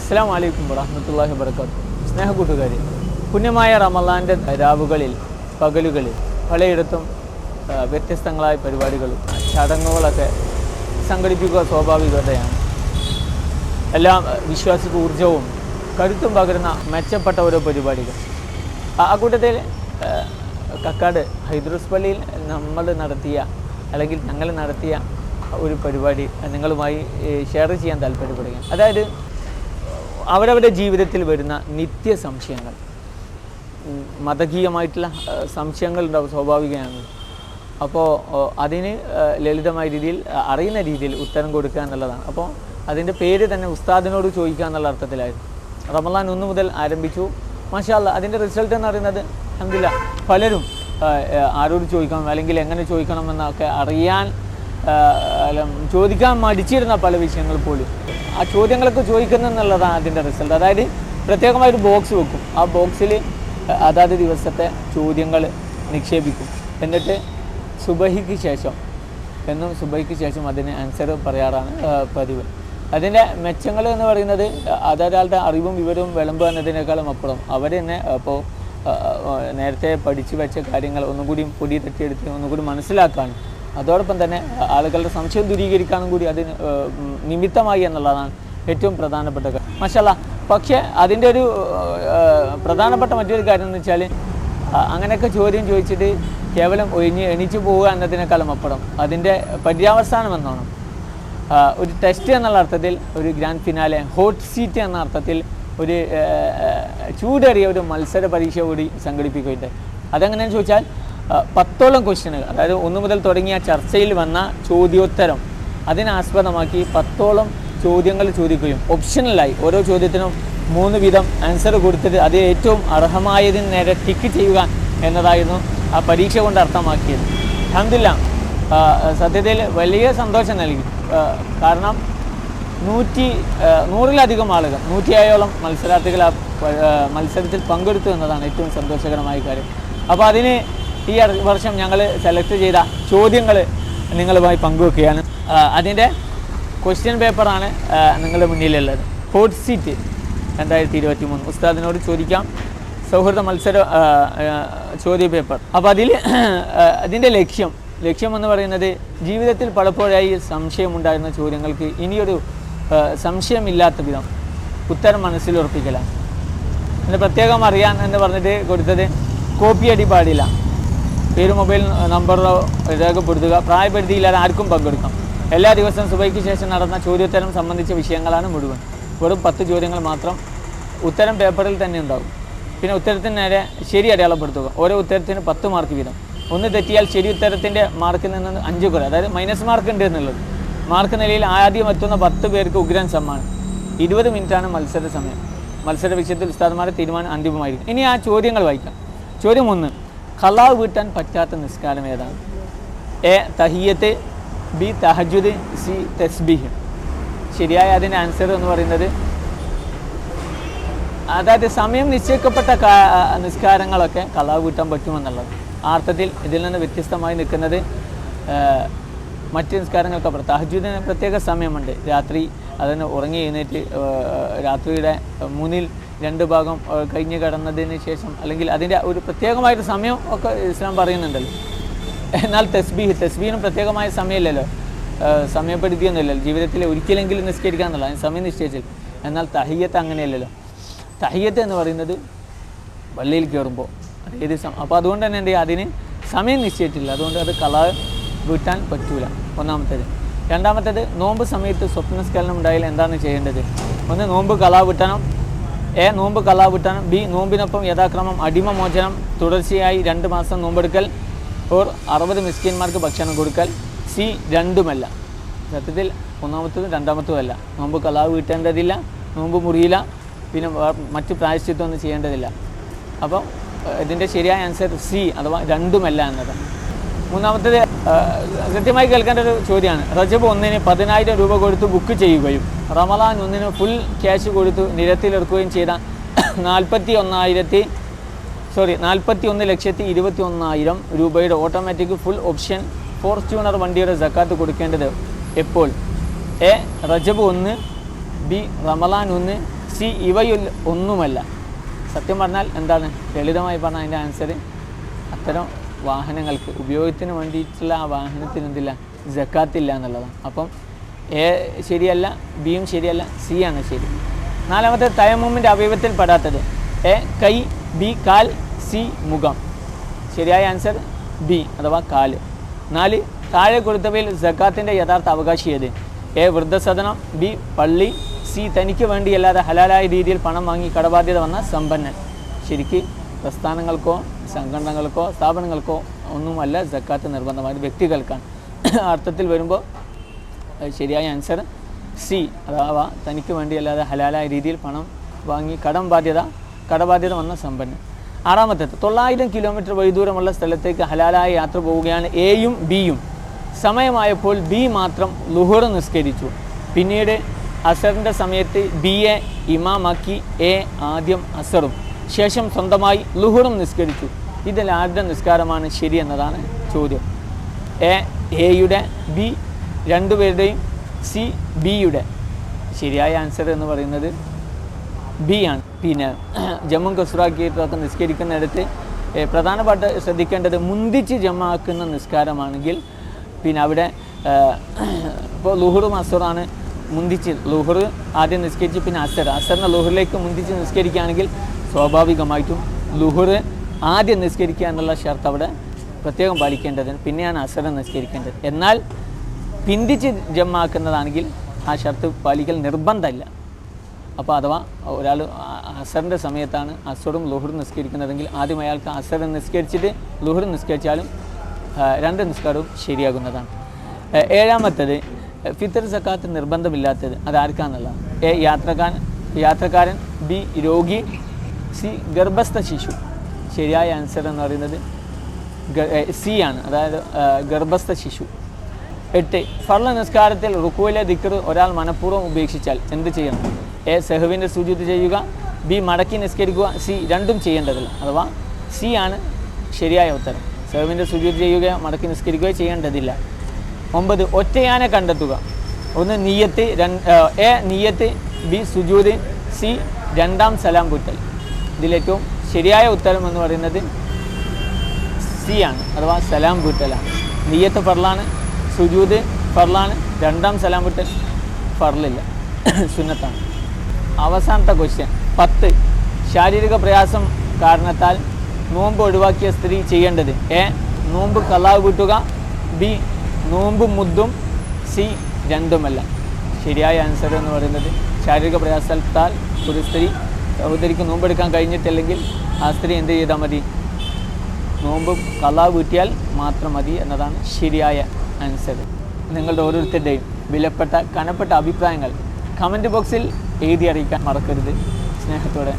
അസ്സലാമു അലൈക്കും വറഹ്മത്തുള്ളാഹി വബറകാതുഹു. സ്നേഹ കൂട്ടുകാരെ, പുണ്യമായ റമളാൻ്റെ രാവുകളിൽ പകലുകളിൽ പലയിടത്തും വ്യത്യസ്തങ്ങളായ പരിപാടികളും ചടങ്ങുകളൊക്കെ സംഘടിപ്പിക്കുക സ്വാഭാവികതയാണ്. എല്ലാം വിശ്വാസിക്ക് ഊർജവും കരുത്തും പകരുന്ന മെച്ചപ്പെട്ട ഓരോ പരിപാടികൾ. ആ കൂട്ടത്തിൽ കക്കാട് ഹൈദ്രൂസ് പള്ളിയിൽ ഞങ്ങൾ നടത്തിയ ഒരു പരിപാടി നിങ്ങളുമായി ഷെയർ ചെയ്യാൻ താല്പര്യപ്പെടുകയാണ്. അതായത് അവരവരുടെ ജീവിതത്തിൽ വരുന്ന നിത്യ സംശയങ്ങൾ, മതകീയമായിട്ടുള്ള സംശയങ്ങളുണ്ടാവും, സ്വാഭാവികമാണ്. അപ്പോൾ അതിന് ലളിതമായ രീതിയിൽ അറിയുന്ന രീതിയിൽ ഉത്തരം കൊടുക്കുക എന്നുള്ളതാണ്. അപ്പോൾ അതിൻ്റെ പേര് തന്നെ ഉസ്താദിനോട് ചോദിക്കുക എന്നുള്ള അർത്ഥത്തിലായിരുന്നു. റമളാൻ 1 മുതൽ ആരംഭിച്ചു. മാഷാ അല്ലാഹ്, അതിൻ്റെ റിസൾട്ട് എന്ന് പറയുന്നത് അൽഹംദുലില്ലാഹ് പലരും ആരോട് ചോദിക്കണം അല്ലെങ്കിൽ എങ്ങനെ ചോദിക്കണം എന്നൊക്കെ അറിയാൻ ചോദിക്കാൻ മടിച്ചിരുന്ന പല വിഷയങ്ങൾ പോലും ആ ചോദ്യങ്ങളൊക്കെ ചോദിക്കുന്നെന്നുള്ളതാണ് അതിൻ്റെ റിസൾട്ട്. അതായത് പ്രത്യേകമായൊരു ബോക്സ് വെക്കും. ആ ബോക്സിൽ അതാത് ദിവസത്തെ ചോദ്യങ്ങൾ നിക്ഷേപിക്കും. എന്നിട്ട് സുബഹിക്ക് ശേഷം അതിന് ആൻസർ പറയാറാണ് പതിവ്. അതിൻ്റെ മെച്ചങ്ങൾ എന്ന് പറയുന്നത് അതൊരാളുടെ അറിവും വിവരവും വിളമ്പുക എന്നതിനേക്കാളും അപ്പുറം അവർ തന്നെ അപ്പോൾ നേരത്തെ പഠിച്ചു വെച്ച കാര്യങ്ങൾ ഒന്നുകൂടി പൊടി തട്ടിയെടുത്ത് ഒന്നുകൂടി മനസ്സിലാക്കാനും അതോടൊപ്പം തന്നെ ആളുകളുടെ സംശയം ദൂരീകരിക്കാനും കൂടി അതിന് നിമിത്തമായി എന്നുള്ളതാണ് ഏറ്റവും പ്രധാനപ്പെട്ട കാര്യം. മാഷാ അല്ലാഹ്, പക്ഷേ അതിൻ്റെ ഒരു പ്രധാനപ്പെട്ട മറ്റൊരു കാര്യം എന്ന് വെച്ചാൽ അങ്ങനെയൊക്കെ ചോദ്യം ചോദിച്ചിട്ട് കേവലം എണീച്ചു പോവുക എന്നതിനേക്കാളും അപ്പുറം അതിൻ്റെ പര്യവസാനം എന്നോണം ഒരു ടെസ്റ്റ് എന്നുള്ള അർത്ഥത്തിൽ ഒരു ഗ്രാൻഡ് ഫിനാലെ ഹോട്ട് സീറ്റ് എന്ന അർത്ഥത്തിൽ ഒരു ചൂടേറിയ ഒരു മത്സര പരീക്ഷ കൂടി സംഘടിപ്പിക്കുകയുണ്ട്. അതെങ്ങനെയാണെന്ന് ചോദിച്ചാൽ 10ഓളം ക്വസ്റ്റ്യനുകൾ, അതായത് 1 മുതൽ തുടങ്ങിയ ചർച്ചയിൽ വന്ന ചോദ്യോത്തരം അതിനാസ്പദമാക്കി 10ഓളം ചോദ്യങ്ങൾ ചോദിക്കുകയും ഓപ്ഷണലായി ഓരോ ചോദ്യത്തിനും 3 വീതം ആൻസർ കൊടുത്തിട്ട് അത് ഏറ്റവും അർഹമായതിന് നേരെ ടിക്ക് ചെയ്യുക എന്നതായിരുന്നു ആ പരീക്ഷ കൊണ്ട് അർത്ഥമാക്കിയത്. അൽഹംദുലില്ലാഹ്, സത്യത്തിൽ വലിയ സന്തോഷം നൽകി. കാരണം 100-ലധികം ആളുകൾ, 107ഓളം മത്സരാർത്ഥികൾ ആ മത്സരത്തിൽ പങ്കെടുത്തു എന്നതാണ് ഏറ്റവും സന്തോഷകരമായ കാര്യം. അപ്പോൾ അതിന് ഈ വർഷം ഞങ്ങൾ സെലക്ട് ചെയ്ത ചോദ്യങ്ങൾ നിങ്ങളുമായി പങ്കുവെക്കുകയാണ്. അതിൻ്റെ ക്വസ്റ്റ്യൻ പേപ്പറാണ് നിങ്ങളുടെ മുന്നിലുള്ളത്. ഹോട്ട് സീറ്റ് 2023 ഉസ്താദിനോട് ചോദിക്കാം സൗഹൃദ മത്സര ചോദ്യ പേപ്പർ. അപ്പോൾ അതിൻ്റെ ലക്ഷ്യം എന്ന് പറയുന്നത് ജീവിതത്തിൽ പലപ്പോഴായി സംശയമുണ്ടായിരുന്ന ചോദ്യങ്ങൾക്ക് ഇനിയൊരു സംശയമില്ലാത്ത വിധം ഉത്തരം മനസ്സിലുറപ്പിക്കലാണ്. അതിന് പ്രത്യേകം അറിയാൻ എന്ന് പറഞ്ഞിട്ട് കൊടുത്തത് കോപ്പി അടി പാടില്ല, പേര് മൊബൈൽ നമ്പറോ രേഖപ്പെടുത്തുക, പ്രായപരിധിയില്ലാതെ ആർക്കും പങ്കെടുക്കാം. എല്ലാ ദിവസവും സുബഹിക്ക് ശേഷം നടന്ന ചോദ്യോത്തരം സംബന്ധിച്ച വിഷയങ്ങളാണ് മുഴുവൻ. വെറും 10 ചോദ്യങ്ങൾ മാത്രം. ഉത്തരം പേപ്പറിൽ തന്നെ ഉണ്ടാകും. പിന്നെ ഉത്തരത്തിന് നേരെ ശരി അടയാളപ്പെടുത്തുക. ഓരോ ഉത്തരത്തിന് 10 മാർക്ക് വീതം. ഒന്ന് തെറ്റിയാൽ ശരി ഉത്തരത്തിൻ്റെ മാർക്കിൽ നിന്ന് 5 കുറവ്, അതായത് മൈനസ് മാർക്ക് ഉണ്ട് എന്നുള്ളത്. മാർക്ക് നിലയിൽ ആദ്യം എത്തുന്ന 10 പേർക്ക് ഉഗ്രൻ സമ്മാനം. 20 മിനിറ്റാണ് മത്സര സമയം. മത്സര വിഷയത്തിൽ ഉസ്താദുമാരുടെ തീരുമാനം അന്തിമമായിരിക്കും. ഇനി ആ ചോദ്യങ്ങൾ വായിക്കാം. ചോദ്യം 1, ഖലാ വീട്ടാൻ പറ്റാത്ത നിസ്കാരം ഏതാണ്? എ തഹിയ്യത്ത്, ബി തഹജ്ജുദ്, സി തസ്ബീഹ്. ശരിയായ അതിൻ്റെ ആൻസർ എന്ന് പറയുന്നത്, അതായത് സമയം നിശ്ചയിക്കപ്പെട്ട നിസ്കാരങ്ങളൊക്കെ ഖലാ വീട്ടാൻ പറ്റുമെന്നുള്ളത്. ആ അർത്ഥത്തിൽ ഇതിൽ നിന്ന് വ്യത്യസ്തമായി നിൽക്കുന്നത് മറ്റ് നിസ്കാരങ്ങൾക്കപ്പുറം തഹജ്ജുദിന് പ്രത്യേക സമയമുണ്ട്. രാത്രി അതിന് ഉറങ്ങി എഴുന്നേറ്റ് രാത്രിയുടെ 2 ഭാഗം കഴിഞ്ഞ് കിടന്നതിന് ശേഷം അല്ലെങ്കിൽ അതിൻ്റെ ഒരു പ്രത്യേകമായൊരു സമയം ഒക്കെ ഇസ്ലാം പറയുന്നുണ്ടല്ലോ. എന്നാൽ തസ്ബീഹിന് പ്രത്യേകമായ സമയമില്ലല്ലോ, സമയപ്പെടുത്തിയൊന്നുമില്ലല്ലോ. ജീവിതത്തിൽ ഒരിക്കലെങ്കിലും നിസ്കരിക്കുക എന്നുള്ള അതിന് സമയം നിശ്ചയിച്ചില്ല. എന്നാൽ തഹിയ്യത്ത് അങ്ങനെയല്ലല്ലോ. തഹിയ്യത്ത് എന്ന് പറയുന്നത് പള്ളിയിൽ കയറുമ്പോൾ ഏത് അപ്പോൾ അതുകൊണ്ട് തന്നെ എന്ത് ചെയ്യുക, അതിന് സമയം നിശ്ചയിച്ചിട്ടില്ല. അതുകൊണ്ട് അത് ഖലാ വീട്ടാൻ പറ്റൂല. ഒന്നാമത്തേത്. രണ്ടാമത്തേത്, നോമ്പ് സമയത്ത് സ്വപ്നസ്ഖലനം ഉണ്ടായാൽ എന്താണ് ചെയ്യേണ്ടത്? 1 നോമ്പ് ഖലാ വീട്ടണം. എ നോമ്പ് ഖലാ വീട്ടണം. ബി നോമ്പിനൊപ്പം യഥാക്രമം അടിമമോചനം, തുടർച്ചയായി 2 മാസം നോമ്പെടുക്കൽ, ഓർ 60 മിസ്കിന്മാർക്ക് ഭക്ഷണം കൊടുക്കൽ. സി രണ്ടുമല്ല. സത്യത്തിൽ ഒന്നാമത്തതും രണ്ടാമത്തതുമല്ല. നോമ്പ് ഖലാ വീട്ടേണ്ടതില്ല, നോമ്പ് മുറിയില്ല, പിന്നെ മറ്റു പ്രായശ്ചിത്വമൊന്നും ചെയ്യേണ്ടതില്ല. അപ്പോൾ ഇതിൻ്റെ ശരിയായ ആൻസർ സി, അഥവാ രണ്ടുമല്ല എന്നതാണ്. മൂന്നാമത്തേത് കൃത്യമായി കേൾക്കേണ്ട ഒരു ചോദ്യമാണ്. റജബ് 1-ന് 10,000 രൂപ കൊടുത്ത് ബുക്ക് ചെയ്യുകയും റമളാൻ 1-ന് ഫുൾ ക്യാഷ് കൊടുത്ത് നിരത്തിലിറക്കുകയും ചെയ്ത 41,21,000 രൂപയുടെ ഓട്ടോമാറ്റിക് ഫുൾ ഓപ്ഷൻ ഫോർച്യൂണർ വണ്ടിയുടെ സക്കാത്ത് കൊടുക്കേണ്ടത് എപ്പോൾ? എ റജബ് 1, ബി റമളാൻ 1, സി ഇവയിൽ ഒന്നുമല്ല. സത്യം പറഞ്ഞാൽ എന്താണ്, ലളിതമായി പറഞ്ഞാൽ അതിൻ്റെ ആൻസർ അത്തരം വാഹനങ്ങൾക്ക് ഉപയോഗത്തിന് വേണ്ടിയിട്ടുള്ള ആ വാഹനത്തിന് എന്തില്ല, സക്കാത്തില്ല എന്നുള്ളതാണ്. അപ്പം എ ശരിയല്ല, ബിയും ശരിയല്ല, സി ആണ് ശരി. നാലാമത്തെ തയമ്മുമിൻ്റെ അവയവത്തിൽ പെടാത്തത് എ കൈ, ബി കാൽ, സി മുഖം. ശരിയായ ആൻസർ ബി അഥവാ കാല്. 4 താഴെ കൊടുത്തവയിൽ സക്കാത്തിൻ്റെ യഥാർത്ഥ അവകാശി ഏത്? എ വൃദ്ധസദനം, ബി പള്ളി, സി തനിക്ക് വേണ്ടിയല്ലാതെ ഹലാലായ രീതിയിൽ പണം വാങ്ങി കടബാധ്യത വന്ന സമ്പന്നൻ. ശരിക്ക് പ്രസ്ഥാനങ്ങൾക്കോ സംഘടനകൾക്കോ സ്ഥാപനങ്ങൾക്കോ ഒന്നുമല്ല സക്കാത്ത് നിർബന്ധമായത്, വ്യക്തികൾക്കാണ്. അർത്ഥത്തിൽ വരുമ്പോൾ ശരിയായ ആൻസർ സി അഥവാ തനിക്ക് വേണ്ടിയല്ലാതെ ഹലാലായ രീതിയിൽ പണം വാങ്ങി കടബാധ്യത വന്ന സമ്പന്നൻ. 6-ാമത്തേത് 900 കിലോമീറ്റർ വഴിദൂരമുള്ള സ്ഥലത്തേക്ക് ഹലാലായ യാത്ര പോവുകയാണ് എയും ബിയും. സമയമായപ്പോൾ ബി മാത്രം ലുഹുർ നിസ്കരിച്ചു. പിന്നീട് അസറിൻ്റെ സമയത്ത് ബിയെ ഇമാമാക്കി എ ആദ്യം അസറും ശേഷം സ്വന്തമായി ലുഹുറും നിസ്കരിച്ചു. ഇതിൽ ആരുടെ നിസ്കാരമാണ് ശരി എന്നതാണ് ചോദ്യം. എയുടെ, ബി രണ്ടുപേരുടെയും, സി ബിയുടെ. ശരിയായ ആൻസർ എന്ന് പറയുന്നത് ബി ആണ്. പിന്നെ ജമ്മും കസുറാക്കിയിട്ടൊക്കെ നിസ്കരിക്കുന്നിടത്ത് പ്രധാനപ്പെട്ട ശ്രദ്ധിക്കേണ്ടത് മുന്തിച്ച് ജമ്മാക്കുന്ന നിസ്കാരമാണെങ്കിൽ പിന്നെ അവിടെ ഇപ്പോൾ ലുഹുറും അസറാണ്. മുന്തിച്ച് ലുഹുർ ആദ്യം നിസ്കരിച്ച് പിന്നെ അസറിനെ ലുഹുറിലേക്ക് മുന്തിച്ച് നിസ്കരിക്കുകയാണെങ്കിൽ സ്വാഭാവികമായിട്ടും ലുഹുർ ആദ്യം നിസ്കരിക്കുക എന്നുള്ള ഷർത്ത് അവിടെ പ്രത്യേകം പാലിക്കേണ്ടത്, പിന്നെയാണ് അസറ് നിസ്കരിക്കേണ്ടത്. എന്നാൽ പിന്തിച്ച് ജമ്മാക്കുന്നതാണെങ്കിൽ ആ ഷർത്ത് പാലിക്കൽ നിർബന്ധമല്ല. അപ്പോൾ അഥവാ ഒരാൾ അസറിൻ്റെ സമയത്താണ് അസറും ലുഹുറും നിസ്കരിക്കുന്നതെങ്കിൽ ആദ്യം അയാൾക്ക് അസർ നിസ്കരിച്ചിട്ട് ലുഹുർ നിസ്കരിച്ചാലും 2 നിസ്കാരവും ശരിയാകുന്നതാണ്. 7-ാമത്തേത് ഫിത്തർ സക്കാത്ത് നിർബന്ധമില്ലാത്തത് അതാർക്കാന്നുള്ളതാണ്. എ യാത്രക്കാരൻ, ബി രോഗി, സി ഗർഭസ്ഥ ശിശു. ശരിയായ ആൻസർ എന്ന് പറയുന്നത് സി ആണ്, അതായത് ഗർഭസ്ഥ ശിശു. 8 ഫർള് നിസ്കാരത്തിൽ റുക്കുവിലെ ദിക്ർ ഒരാൾ മനഃപൂർവ്വം ഉപേക്ഷിച്ചാൽ എന്ത് ചെയ്യണം? എ സെഹവിൻ്റെ സുജൂദ് ചെയ്യുക, ബി മടക്കി നിസ്കരിക്കുക, സി രണ്ടും ചെയ്യേണ്ടതില്ല. അഥവാ സി ആണ് ശരിയായ ഉത്തരം. സെഹവിൻ്റെ സുജൂദ് ചെയ്യുകയോ മടക്കി നിസ്കരിക്കുകയോ ചെയ്യേണ്ടതില്ല. 9 ഒറ്റയാനെ കണ്ടെത്തുക. 1 നിയ്യത്ത്, എ നിയ്യത്ത്, ബി സുജൂദ്, സി രണ്ടാം സലാം പൂട്ടൽ. ഇതിലേറ്റവും ശരിയായ ഉത്തരം എന്ന് പറയുന്നത് സി ആണ്, അഥവാ സലാം പൂട്ടലാണ്. നിയ്യത്ത് ഫർളാണ്, സുജൂദ് ഫർളാണ്, രണ്ടാം സലാം പൂട്ടൽ ഫർളില്ല, സുന്നത്താണ്. അവസാനത്തെ ക്വസ്റ്റ്യൻ 10 ശാരീരിക പ്രയാസം കാരണത്താൽ നോമ്പ് ഒഴിവാക്കിയ സ്ത്രീ ചെയ്യേണ്ടത് എ നോമ്പ് ഖളാ വീട്ടുക, ബി നോമ്പ് മുദ്ദും, സി രണ്ടുമല്ല. ശരിയായ ആൻസർ എന്ന് പറയുന്നത് ശാരീരിക പ്രയാസത്താൽ ഒരു സഹോദരിക്ക് നോമ്പെടുക്കാൻ കഴിഞ്ഞിട്ടില്ലെങ്കിൽ ആ സ്ത്രീ എന്ത് ചെയ്താൽ മതി? നോമ്പ് ഖളാ വീട്ടിയാൽ മാത്രം മതി എന്നതാണ് ശരിയായ ആൻസർ. നിങ്ങളുടെ ഓരോരുത്തരുടെയും വിലപ്പെട്ട കനപ്പെട്ട അഭിപ്രായങ്ങൾ കമൻറ്റ് ബോക്സിൽ എഴുതി അറിയിക്കാൻ മറക്കരുത്. സ്നേഹത്തോടെ.